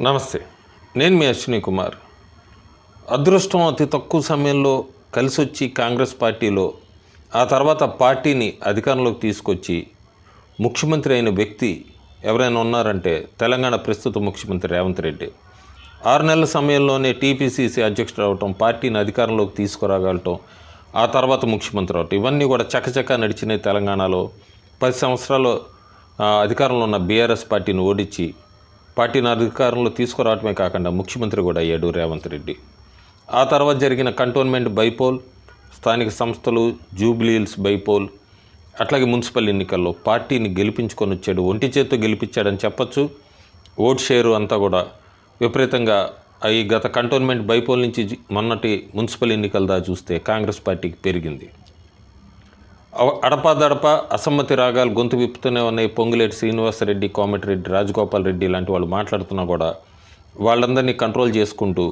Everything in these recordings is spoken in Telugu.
నమస్తే. నేను మీ అశ్విని కుమార్. అదృష్టం అతి తక్కువ సమయంలో కలిసొచ్చి కాంగ్రెస్ పార్టీలో ఆ తర్వాత పార్టీని అధికారంలోకి తీసుకొచ్చి ముఖ్యమంత్రి అయిన వ్యక్తి ఎవరైనా ఉన్నారంటే తెలంగాణ ప్రస్తుత ముఖ్యమంత్రి రేవంత్ రెడ్డి. 6 నెలల సమయంలోనే టీపీసీసీ అధ్యక్షుడు అవటం, పార్టీని అధికారంలోకి తీసుకురాగలటం, ఆ తర్వాత ముఖ్యమంత్రి అవటం, ఇవన్నీ కూడా చకచకా నడిచినాయి. తెలంగాణలో 10 సంవత్సరాలు అధికారంలో ఉన్న బీఆర్ఎస్ పార్టీని ఓడించి పార్టీని అధికారంలో తీసుకురావటమే కాకుండా ముఖ్యమంత్రి కూడా అయ్యాడు రేవంత్ రెడ్డి. ఆ తర్వాత జరిగిన కంటోన్మెంట్ బైపోల్, స్థానిక సంస్థలు, జూబ్లీ హిల్స్ బైపోల్, అట్లాగే మున్సిపల్ ఎన్నికల్లో పార్టీని గెలిపించుకొని వచ్చాడు. ఒంటి చేత్తో గెలిపించాడని చెప్పచ్చు. ఓట్ షేరు అంతా కూడా విపరీతంగా ఈ గత కంటోన్మెంట్ బైపోల్ నుంచి మొన్నటి మున్సిపల్ ఎన్నికల దాకా చూస్తే కాంగ్రెస్ పార్టీకి పెరిగింది. అడపాదడప అసమ్మతి రాగాలు గొంతు విప్పుతూనే ఉన్నాయి. పొంగులేటి శ్రీనివాసరెడ్డి, కోమటిరెడ్డి, రాజగోపాల్ రెడ్డి లాంటి వాళ్ళు మాట్లాడుతున్నా కూడా వాళ్ళందరినీ కంట్రోల్ చేసుకుంటూ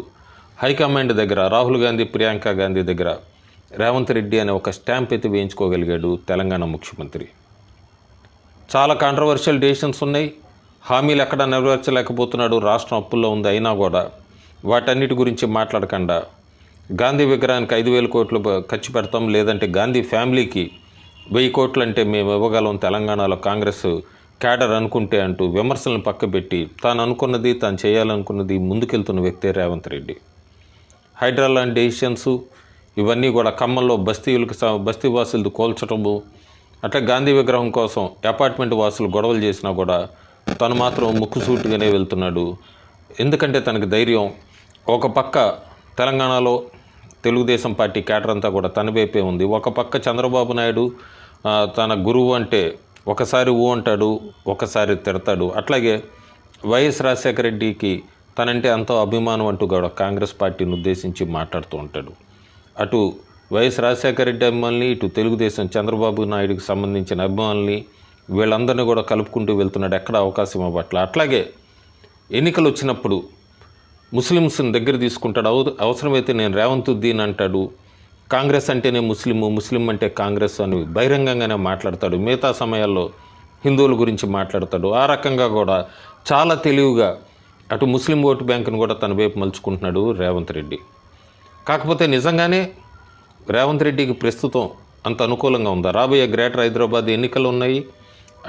హైకమాండ్ దగ్గర రాహుల్ గాంధీ, ప్రియాంక గాంధీ దగ్గర రేవంత్ రెడ్డి అనే ఒక స్టాంప్ అయితే వేయించుకోగలిగాడు తెలంగాణ ముఖ్యమంత్రి. చాలా కాంట్రవర్షియల్ డెసిషన్స్ ఉన్నాయి. హామీలు ఎక్కడ నెరవేర్చలేకపోతున్నాడు. రాష్ట్రం అప్పుల్లో ఉంది. అయినా కూడా వాటన్నిటి గురించి మాట్లాడకుండా గాంధీ విగ్రహానికి 5,000 కోట్లు ఖర్చు పెడతాం, లేదంటే గాంధీ ఫ్యామిలీకి 1000 కోట్లు అంటే మేము ఇవ్వగలం, తెలంగాణలో కాంగ్రెస్ క్యాడర్ అనుకుంటే అంటూ విమర్శలను పక్కబెట్టి తాను అనుకున్నది, తాను చేయాలనుకున్నది ముందుకెళ్తున్న వ్యక్తే రేవంత్ రెడ్డి. హైడ్రా లాంటి డెసిషన్స్ ఇవన్నీ కూడా ఖమ్మంలో బస్తీ వాసులతో కోల్చటము, అట్లా గాంధీ విగ్రహం కోసం అపార్ట్మెంట్ వాసులు గొడవలు చేసినా కూడా తను మాత్రం ముక్కుసూటిగానే వెళ్తున్నాడు. ఎందుకంటే తనకు ధైర్యం. ఒక పక్క తెలంగాణలో తెలుగుదేశం పార్టీ క్యాడర్ అంతా కూడా తన వైపే ఉంది. ఒక పక్క చంద్రబాబు నాయుడు తన గురువు అంటే ఒకసారి ఊ అంటాడు, ఒకసారి తిడతాడు. అట్లాగే వైఎస్ రాజశేఖర రెడ్డికి తనంటే ఎంతో అభిమానం అంటూ కూడా కాంగ్రెస్ పార్టీని ఉద్దేశించి మాట్లాడుతూ ఉంటాడు. అటు వైఎస్ రాజశేఖర రెడ్డి అభిమానుల్ని, ఇటు తెలుగుదేశం చంద్రబాబు నాయుడికి సంబంధించిన అభిమానుల్ని, వీళ్ళందరినీ కూడా కలుపుకుంటూ వెళ్తున్నాడు. ఎక్కడ అవకాశం ఇవ్వట్ల. అట్లాగే ఎన్నికలు వచ్చినప్పుడు ముస్లిమ్స్ని దగ్గర తీసుకుంటాడు. అవసరమైతే నేను రేవంత్ ఉద్దీన్ అంటాడు. కాంగ్రెస్ అంటేనే ముస్లిం అంటే కాంగ్రెస్ అని బహిరంగంగానే మాట్లాడతాడు. మిగతా సమయాల్లో హిందువుల గురించి మాట్లాడతాడు. ఆ రకంగా కూడా చాలా తెలివిగా అటు ముస్లిం ఓటు బ్యాంకును కూడా తన వైపు మలుచుకుంటున్నాడు రేవంత్ రెడ్డి. కాకపోతే నిజంగానే రేవంత్ రెడ్డికి ప్రస్తుతం అంత అనుకూలంగా ఉందా? రాబోయే గ్రేటర్ హైదరాబాద్ ఎన్నికలు ఉన్నాయి.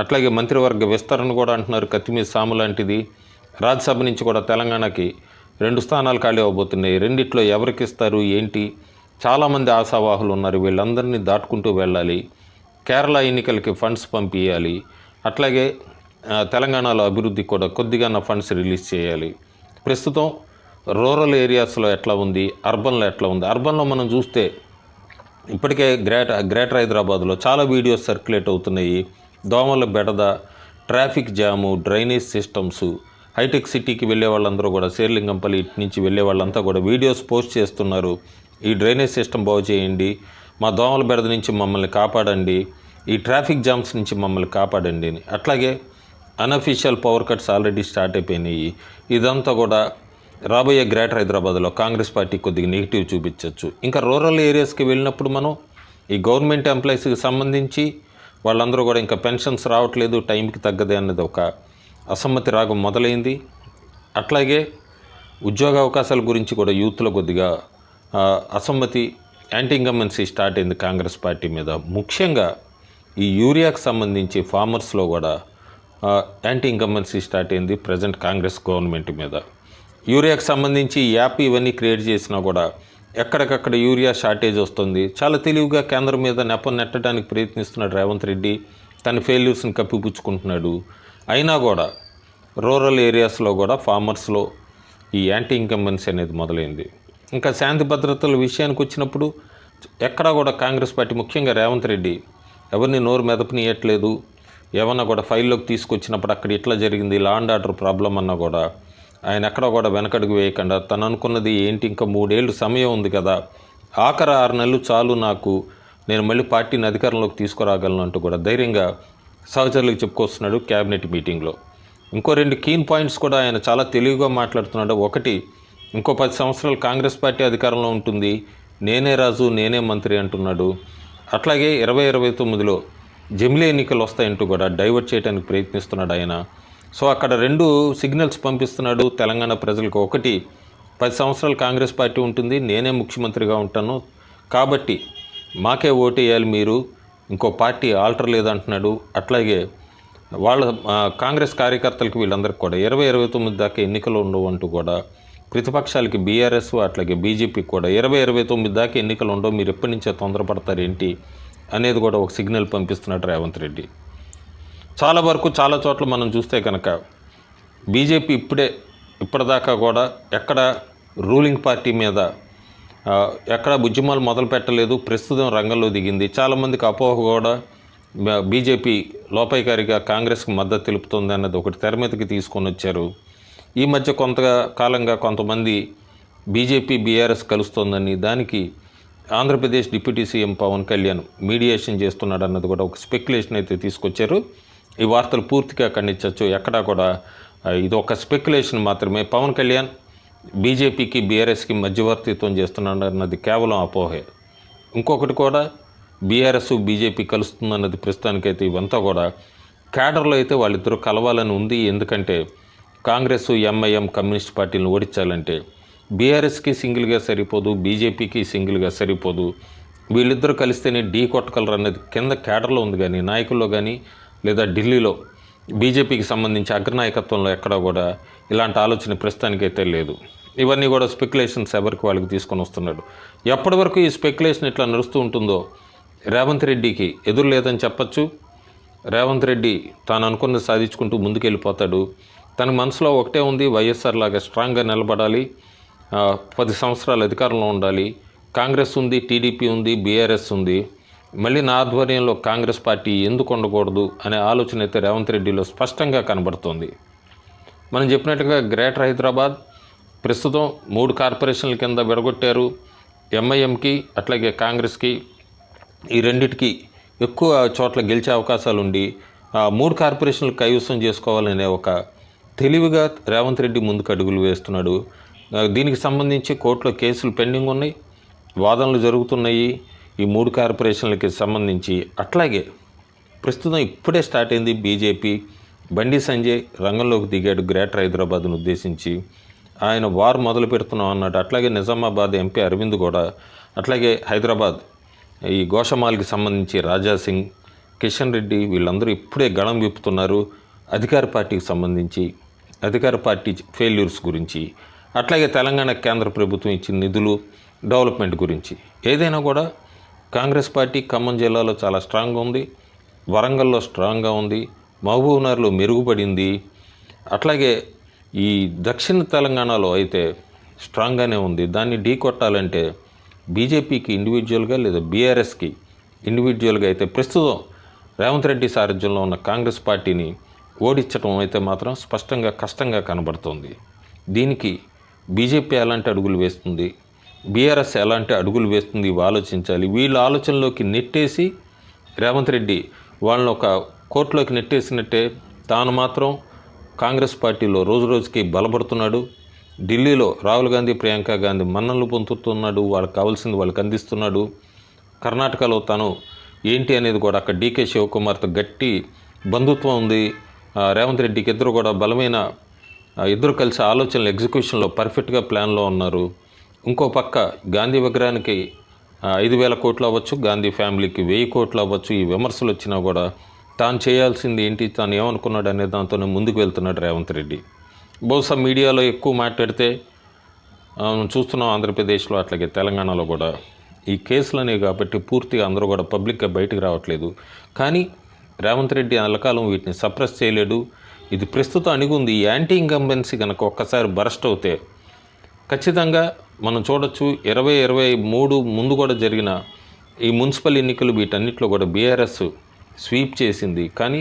అట్లాగే మంత్రివర్గ విస్తరణ కూడా అంటున్నారు. కత్తిమీద సాము లాంటిది. రాజ్యసభ నుంచి కూడా తెలంగాణకి 2 స్థానాలు ఖాళీ అవ్వబోతున్నాయి. రెండిట్లో ఎవరికి ఇస్తారు ఏంటి? చాలామంది ఆశావాహులు ఉన్నారు. వీళ్ళందరినీ దాటుకుంటూ వెళ్ళాలి. కేరళ ఎన్నికలకి ఫండ్స్ పంపించాలి. అట్లాగే తెలంగాణలో అభివృద్ధి కూడా కొద్దిగా ఫండ్స్ రిలీజ్ చేయాలి. ప్రస్తుతం రూరల్ ఏరియాస్లో ఎట్లా ఉంది, అర్బన్లో ఎట్లా ఉంది? అర్బన్లో మనం చూస్తే ఇప్పటికే గ్రేటర్ హైదరాబాద్లో చాలా వీడియోస్ సర్క్యులేట్ అవుతున్నాయి. దోమల బెడద, traffic jam, drainage systems, hitech సిటీకి వెళ్ళే వాళ్ళందరూ కూడా శేర్లింగంపల్లి ఇటు నుంచి వెళ్ళే వాళ్ళంతా కూడా వీడియోస్ పోస్ట్ చేస్తున్నారు. ఈ డ్రైనేజ్ సిస్టమ్ బాగు చేయండి, మా దోమల బెడద నుంచి మమ్మల్ని కాపాడండి, ఈ ట్రాఫిక్ జామ్స్ నుంచి మమ్మల్ని కాపాడండి అని. అట్లాగే unofficial power cuts already start అయిపోయినాయి. ఇదంతా కూడా రాబోయే గ్రేటర్ హైదరాబాద్లో కాంగ్రెస్ పార్టీ కొద్దిగా నెగిటివ్ చూపించవచ్చు. ఇంకా రూరల్ ఏరియాస్కి వెళ్ళినప్పుడు మనం ఈ గవర్నమెంట్ ఎంప్లాయీస్కి సంబంధించి వాళ్ళందరూ కూడా ఇంకా పెన్షన్స్ రావట్లేదు, టైంకి తగ్గదే అన్నది ఒక అసమ్మతి రాగం మొదలైంది. అట్లాగే ఉద్యోగ అవకాశాల గురించి కూడా యూత్లో కొద్దిగా అసమ్మతి, యాంటీ ఇన్కంబెన్సీ స్టార్ట్ అయింది కాంగ్రెస్ పార్టీ మీద. ముఖ్యంగా ఈ యూరియాకు సంబంధించి ఫార్మర్స్లో కూడా యాంటీ ఇన్కంబెన్సీ స్టార్ట్ అయింది ప్రజెంట్ కాంగ్రెస్ గవర్నమెంట్ మీద. యూరియాకు సంబంధించి యాప్ ఇవన్నీ క్రియేట్ చేసినా కూడా ఎక్కడికక్కడ యూరియా షార్టేజ్ వస్తుంది. చాలా తెలివిగా కేంద్రం మీద నెపం నెట్టడానికి ప్రయత్నిస్తున్నాడు రేవంత్ రెడ్డి. తన ఫెయిల్యూర్స్ని కప్పిపుచ్చుకుంటున్నాడు. అయినా కూడా రూరల్ ఏరియాస్లో కూడా ఫార్మర్స్లో ఈ యాంటీ ఇన్కంబెన్సీ అనేది మొదలైంది. ఇంకా శాంతి భద్రతల విషయానికి వచ్చినప్పుడు ఎక్కడా కూడా కాంగ్రెస్ పార్టీ, ముఖ్యంగా రేవంత్ రెడ్డి ఎవరిని నోరు మెదపనీయట్లేదు. ఏమన్నా కూడా ఫైల్లోకి తీసుకొచ్చినప్పుడు అక్కడ ఇట్లా జరిగింది, లా అండ్ ఆర్డర్ ప్రాబ్లం అన్నా కూడా ఆయన ఎక్కడా కూడా వెనకడుగు వేయకుండా తను అనుకున్నది ఏంటి, ఇంకా 3 ఏళ్ళు సమయం ఉంది కదా, ఆఖరి 6 నెలలు చాలు నాకు, నేను మళ్ళీ పార్టీని అధికారంలోకి తీసుకురాగలను అంటూ కూడా ధైర్యంగా సహచరులకు చెప్పుకొస్తున్నాడు క్యాబినెట్ మీటింగ్లో. ఇంకో 2 కీన్ పాయింట్స్ కూడా ఆయన చాలా తెలివిగా మాట్లాడుతున్నాడు. ఒకటి, ఇంకో 10 సంవత్సరాలు కాంగ్రెస్ పార్టీ అధికారంలో ఉంటుంది, నేనే రాజు నేనే మంత్రి అంటున్నాడు. అట్లాగే 2029లో జమిలీ ఎన్నికలు వస్తాయంటూ కూడా డైవర్ట్ చేయడానికి ప్రయత్నిస్తున్నాడు ఆయన. సో అక్కడ 2 సిగ్నల్స్ పంపిస్తున్నాడు తెలంగాణ ప్రజలకు. ఒకటి, 10 సంవత్సరాలు కాంగ్రెస్ పార్టీ ఉంటుంది, నేనే ముఖ్యమంత్రిగా ఉంటాను, కాబట్టి మాకే ఓటేయాలి మీరు, ఇంకో పార్టీ ఆల్టర్ లేదంటున్నాడు. అట్లాగే వాళ్ళ కాంగ్రెస్ కార్యకర్తలకు వీళ్ళందరికీ కూడా 2029 దాకా ఎన్నికలు ఉండవు అంటూ కూడా, ప్రతిపక్షాలకి బీఆర్ఎస్ అట్లాగే బీజేపీకి కూడా 2029 దాకా ఎన్నికలు ఉండవు, మీరు ఎప్పటి నుంచే తొందరపడతారు ఏంటి అనేది కూడా ఒక సిగ్నల్ పంపిస్తున్నాడు రేవంత్ రెడ్డి. చాలా వరకు చాలా చోట్ల మనం చూస్తే కనుక బీజేపీ ఇప్పటిదాకా కూడా ఎక్కడ రూలింగ్ పార్టీ మీద ఎక్కడ ఉద్యమాలు మొదలు పెట్టలేదు, ప్రస్తుతం రంగంలో దిగింది. చాలామందికి అపోహ కూడా బీజేపీ లోపాయికారిగా కాంగ్రెస్కి మద్దతు తెలుపుతుంది అన్నది ఒకటి తెర మీదకి తీసుకొని వచ్చారు. ఈ మధ్య కొంతకాలంగా కొంతమంది బీజేపీ బీఆర్ఎస్ కలుస్తోందని, దానికి Andhra Pradesh deputy CM Pawan Kalyan mediation చేస్తున్నాడు అన్నది కూడా ఒక స్పెక్యులేషన్ అయితే తీసుకొచ్చారు. ఈ వార్తలు పూర్తిగా ఖండించవచ్చు. ఎక్కడా కూడా ఇది ఒక స్పెక్యులేషన్ మాత్రమే. పవన్ కళ్యాణ్ బీజేపీకి బీఆర్ఎస్కి మధ్యవర్తిత్వం చేస్తున్నాడు అన్నది కేవలం అపోహే. ఇంకొకటి కూడా, బీఆర్ఎస్ బీజేపీ కలుస్తుందన్నది ప్రస్తుతానికైతే ఇవంతా కూడా క్యాడర్లో అయితే వాళ్ళిద్దరూ కలవాలని ఉంది. ఎందుకంటే కాంగ్రెస్ ఎంఐఎం కమ్యూనిస్ట్ పార్టీలను ఓడించాలంటే బీఆర్ఎస్కి సింగిల్గా సరిపోదు, బీజేపీకి సింగిల్గా సరిపోదు, వీళ్ళిద్దరూ కలిస్తేనే ఢీ కొట్టగలరు అన్నది కింద క్యాడర్లో ఉంది. కానీ నాయకుల్లో కానీ లేదా ఢిల్లీలో బీజేపీకి సంబంధించి అగ్రనాయకత్వంలో ఎక్కడా కూడా ఇలాంటి ఆలోచన ప్రస్తుతానికైతే లేదు. ఇవన్నీ కూడా స్పెక్యులేషన్స్ ఎవరికి వాళ్ళకి తీసుకొని వస్తున్నాడు. ఎప్పటి వరకు ఈ స్పెక్యులేషన్ ఇట్లా నడుస్తూ ఉంటుందో రేవంత్ రెడ్డికి ఎదురు లేదని చెప్పచ్చు. రేవంత్ రెడ్డి తాను అనుకున్నది సాధించుకుంటూ ముందుకెళ్ళిపోతాడు. తన మనసులో ఒకటే ఉంది, వైఎస్ఆర్ లాగా స్ట్రాంగ్గా నిలబడాలి, 10 సంవత్సరాలు అధికారంలో ఉండాలి, కాంగ్రెస్ ఉంది, టీడీపీ ఉంది, బీఆర్ఎస్ ఉంది, మళ్ళీ నా ఆధ్వర్యంలో కాంగ్రెస్ పార్టీ ఎందుకు ఉండకూడదు అనే ఆలోచన అయితే రేవంత్ రెడ్డిలో స్పష్టంగా కనబడుతోంది. మనం చెప్పినట్టుగా గ్రేటర్ హైదరాబాద్ ప్రస్తుతం 3 కార్పొరేషన్ల కింద విడగొట్టారు. ఎంఐఎంకి అట్లాగే కాంగ్రెస్కి ఈ రెండిటికి ఎక్కువ చోట్ల గెలిచే అవకాశాలు ఉండి 3 కార్పొరేషన్లు కైవసం చేసుకోవాలనే ఒక తెలివిగా రేవంత్ రెడ్డి ముందుకు అడుగులు వేస్తున్నాడు. దీనికి సంబంధించి కోర్టులో కేసులు పెండింగ్ ఉన్నాయి, వాదనలు జరుగుతున్నాయి ఈ 3 కార్పొరేషన్లకి సంబంధించి. అట్లాగే ప్రస్తుతం ఇప్పుడే స్టార్ట్ అయింది బీజేపీ. బండి సంజయ్ రంగంలోకి దిగాడు గ్రేటర్ హైదరాబాద్ను ఉద్దేశించి. ఆయన వార్ మొదలు పెడుతున్నాం అన్నాడు. అట్లాగే నిజామాబాద్ ఎంపీ అరవింద్ కూడా, అట్లాగే హైదరాబాద్ ఈ గోషమాల్కి సంబంధించి రాజాసింగ్, కిషన్ రెడ్డి వీళ్ళందరూ ఇప్పుడే గళం విప్పుతున్నారు అధికార పార్టీకి సంబంధించి, అధికార పార్టీ ఫెయిల్యూర్స్ గురించి, అట్లాగే తెలంగాణ కేంద్ర ప్రభుత్వం ఇచ్చిన నిధులు, డెవలప్మెంట్ గురించి. ఏదైనా కూడా కాంగ్రెస్ పార్టీ ఖమ్మం జిల్లాలో చాలా స్ట్రాంగ్గా ఉంది, వరంగల్లో స్ట్రాంగ్గా ఉంది, మహబూబ్నగర్లో మెరుగుపడింది, అట్లాగే ఈ దక్షిణ తెలంగాణలో అయితే స్ట్రాంగ్గానే ఉంది. దాన్ని ఢీ కొట్టాలంటే బీజేపీకి ఇండివిజువల్గా లేదా బీఆర్ఎస్కి ఇండివిజువల్గా అయితే ప్రస్తుతం రేవంత్ రెడ్డి సారథ్యంలో ఉన్న కాంగ్రెస్ పార్టీని ఓడించడం అయితే మాత్రం స్పష్టంగా కష్టంగా కనబడుతోంది. దీనికి బీజేపీ ఎలాంటి అడుగులు వేస్తుంది, బీఆర్ఎస్ ఎలాంటి అడుగులు వేస్తుంది ఇవి ఆలోచించాలి. వీళ్ళ ఆలోచనలోకి నెట్టేసి రేవంత్ రెడ్డి వాళ్ళని ఒక కోర్టులోకి నెట్టేసినట్టే తాను మాత్రం కాంగ్రెస్ పార్టీలో రోజు రోజుకి బలపడుతున్నాడు. ఢిల్లీలో రాహుల్ గాంధీ, ప్రియాంక గాంధీ మన్ననలు పొందుతున్నాడు, వాళ్ళకి కావాల్సింది వాళ్ళకి అందిస్తున్నాడు. కర్ణాటకలో తను ఏంటి అనేది కూడా అక్కడ డీకే శివకుమార్తో గట్టి బంధుత్వం ఉంది. రేవంత్ రెడ్డికి ఇద్దరు కూడా బలమైన ఇద్దరు కలిసి ఆలోచనలు ఎగ్జిక్యూషన్లో పర్ఫెక్ట్గా ప్లాన్లో ఉన్నారు. ఇంకో పక్క గాంధీ విగ్రహానికి 5,000 కోట్లు అవ్వచ్చు, గాంధీ ఫ్యామిలీకి 1000 కోట్లు అవ్వచ్చు. ఈ విమర్శలు వచ్చినా కూడా తాను చేయాల్సింది ఏంటి, తాను ఏమనుకున్నాడు అనే దాంతోనే ముందుకు వెళ్తున్నాడు రేవంత్ రెడ్డి. బహుశా మీడియాలో ఎక్కువ మాట్లాడితే చూస్తున్నాం ఆంధ్రప్రదేశ్లో అట్లాగే తెలంగాణలో కూడా ఈ కేసులనే కాబట్టి పూర్తిగా అందరూ కూడా పబ్లిక్గా బయటకు రావట్లేదు. కానీ రేవంత్ రెడ్డి అలకాలం వీటిని సప్రెస్ చేయలేడు. ఇది ప్రస్తుతం అణిగుంది. ఈ యాంటీ ఇంకంబెన్సీ కనుక ఒక్కసారి బరస్ట్ అవుతే ఖచ్చితంగా మనం చూడొచ్చు. 2023 ముందు కూడా జరిగిన ఈ మున్సిపల్ ఎన్నికలు వీటన్నిటిలో కూడా బీఆర్ఎస్ స్వీప్ చేసింది. కానీ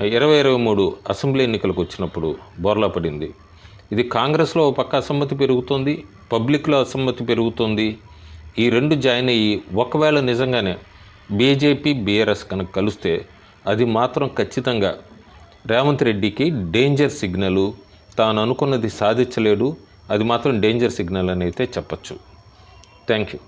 2023 అసెంబ్లీ ఎన్నికలకు వచ్చినప్పుడు బోర్లా పడింది. ఇది కాంగ్రెస్లో ఒక పక్క అసమ్మతి పెరుగుతుంది, పబ్లిక్లో అసమ్మతి పెరుగుతుంది. ఈ రెండు జాయిన్ అయ్యి ఒకవేళ నిజంగానే బీజేపీ బీఆర్ఎస్ కనుక కలిస్తే అది మాత్రం ఖచ్చితంగా రేవంత్ రెడ్డికి డేంజర్ సిగ్నల్. తాను అనుకున్నది సాధించలేడు, అది మాత్రం డేంజర్ సిగ్నల్ అని అయితే చెప్పచ్చు. Thank you.